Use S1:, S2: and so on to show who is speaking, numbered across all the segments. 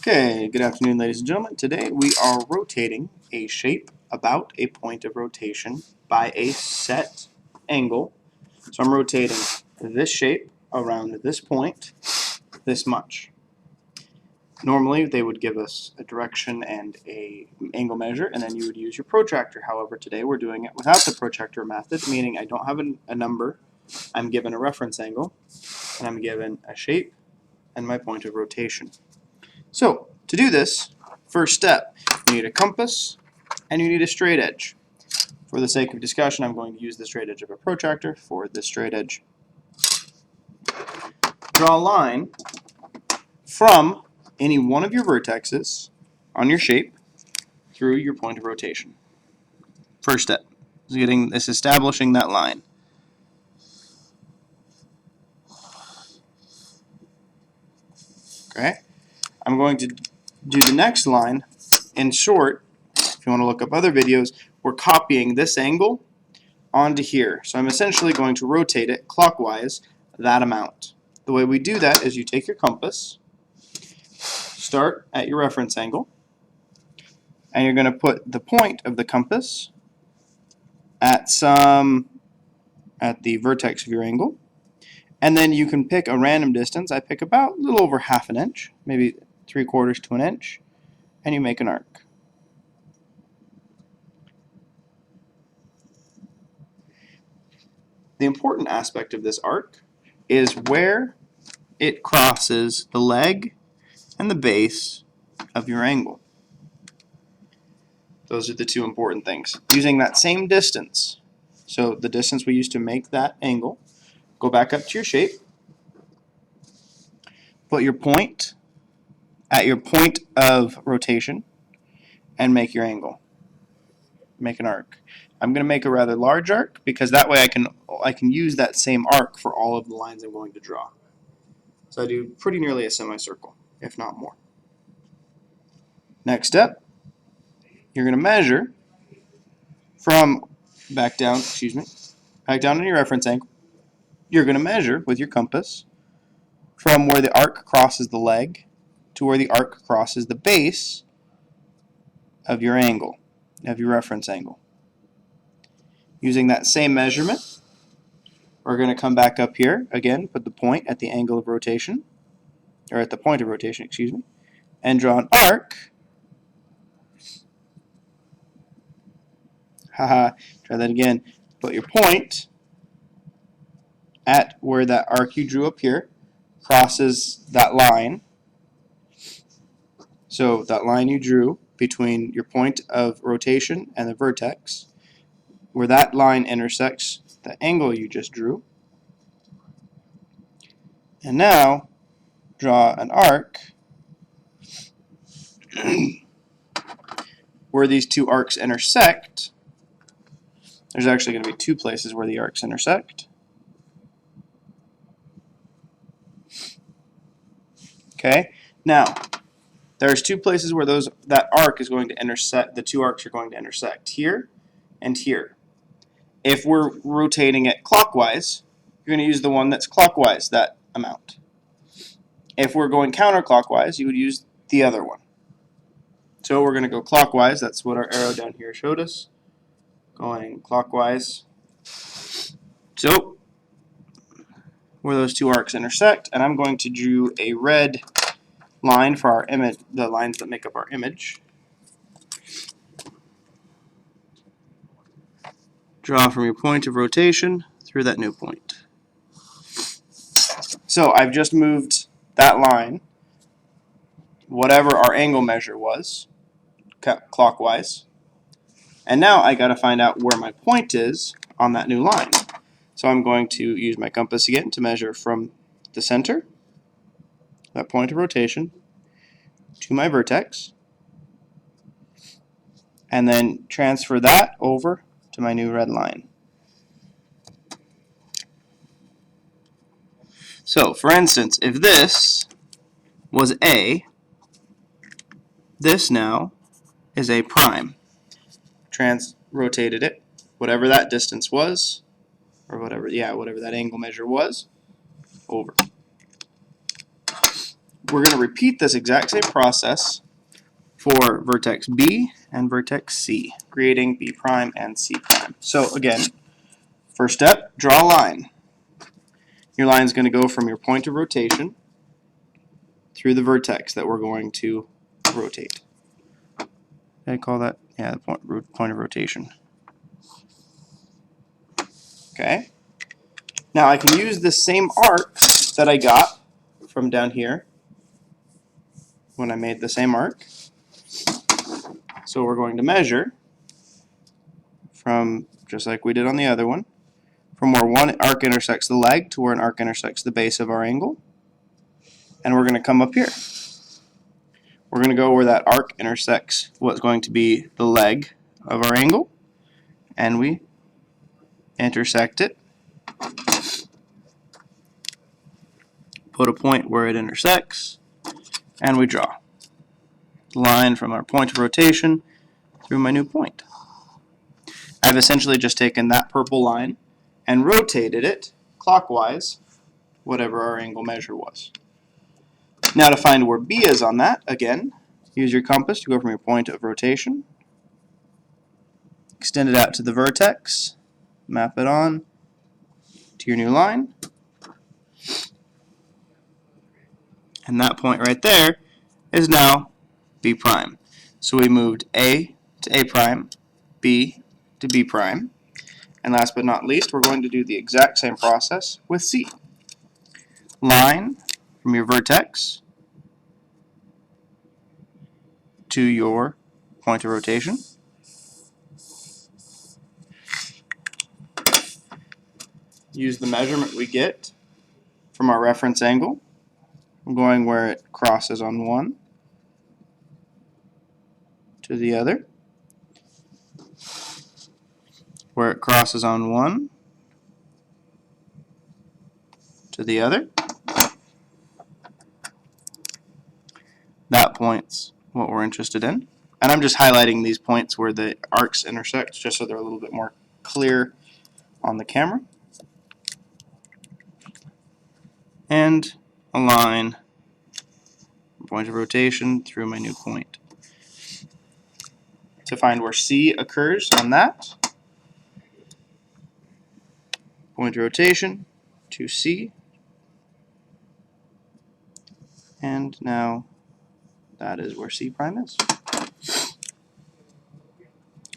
S1: Okay, good afternoon, ladies and gentlemen. Today we are rotating a shape about a point of rotation by a set angle. So I'm rotating this shape around this point this much. Normally they would give us a direction and a angle measure, and then you would use your protractor. However, today we're doing it without the protractor method, meaning I don't have a number. I'm given a reference angle, and I'm given a shape and my point of rotation. So, to do this, first step, you need a compass and you need a straight edge. For the sake of discussion, I'm going to use the straight edge of a protractor for this straight edge. Draw a line from any one of your vertexes on your shape through your point of rotation. First step is establishing that line. Okay, I'm going to do the next line. In short, if you want to look up other videos, we're copying this angle onto here. So I'm essentially going to rotate it clockwise that amount. The way we do that is you take your compass, start at your reference angle, and you're going to put the point of the compass at the vertex of your angle. And then you can pick a random distance. I pick about a little over half an inch, maybe 3/4 to an inch, and you make an arc. The important aspect of this arc is where it crosses the leg and the base of your angle. Those are the two important things. Using that same distance, so the distance we used to make that angle, go back up to your shape, put your point at your point of rotation, and make your angle. Make an arc. I'm going to make a rather large arc because that way I can use that same arc for all of the lines I'm going to draw. So I do pretty nearly a semicircle, if not more. Next step, you're going to measure from back down in your reference angle. You're going to measure with your compass from where the arc crosses the leg to where the arc crosses the base of your angle, of your reference angle. Using that same measurement, we're going to come back up here, again, put the point at the angle of rotation, or at the point of rotation, excuse me, and draw an arc. Try that again. Put your point at where that arc you drew up here crosses that line. So that line you drew between your point of rotation and the vertex, where that line intersects the angle you just drew. And now draw an arc where these two arcs intersect. There's actually going to be two places where the arcs intersect. Okay, now there's two places where that arc is going to intersect. The two arcs are going to intersect here and here. If we're rotating it clockwise, you're going to use the one that's clockwise, that amount. If we're going counterclockwise, you would use the other one. So we're going to go clockwise. That's what our arrow down here showed us. Going clockwise. So where those two arcs intersect, and I'm going to draw a red line for our image, the lines that make up our image. Draw from your point of rotation through that new point. So I've just moved that line, whatever our angle measure was, clockwise. And now I got to find out where my point is on that new line. So I'm going to use my compass again to measure from the center, that point of rotation, to my vertex, and then transfer that over to my new red line. So, for instance, if this was A, this now is A prime. Rotated it, whatever that distance was, or whatever that angle measure was, over. we're going to repeat this exact same process for vertex B and vertex C, creating B prime and C prime. So again, first step, draw a line. Your line is going to go from your point of rotation through the vertex that we're going to rotate. I call that, yeah, the point of rotation. Okay. Now I can use the same arc that I got from down here when I made the same arc. So we're going to measure from, just like we did on the other one, from where one arc intersects the leg to where an arc intersects the base of our angle. And we're going to come up here. We're going to go where that arc intersects what's going to be the leg of our angle. And we intersect it. Put a point where it intersects. And we draw the line from our point of rotation through my new point. I've essentially just taken that purple line and rotated it clockwise, whatever our angle measure was. Now to find where B is on that, again, use your compass to go from your point of rotation, extend it out to the vertex, map it on to your new line, and that point right there is now B prime. So we moved A to A prime, B to B prime, and last but not least, we're going to do the exact same process with C. Line from your vertex to your point of rotation. Use the measurement we get from our reference angle. I'm going where it crosses on one to the other. Where it crosses on one to the other. That point's what we're interested in. And I'm just highlighting these points where the arcs intersect just so they're a little bit more clear on the camera. And align point of rotation through my new point. To find where C occurs on that, point of rotation to C, and now that is where C prime is.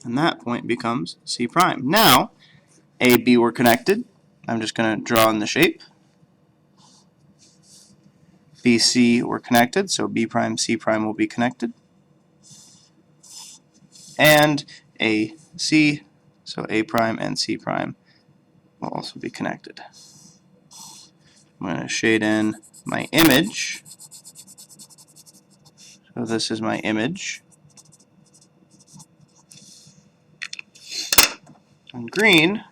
S1: And that point becomes C prime. Now, A, B were connected. I'm just going to draw in the shape. B, C were connected, so B prime, C prime will be connected. And A, C, so A prime and C prime will also be connected. I'm going to shade in my image. So this is my image. And green,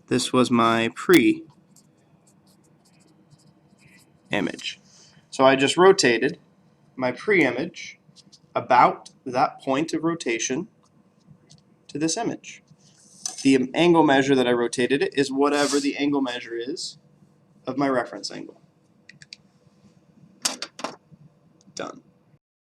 S1: this was my pre-image. So I just rotated my pre-image about that point of rotation to this image. The angle measure that I rotated it is whatever the angle measure is of my reference angle. Done.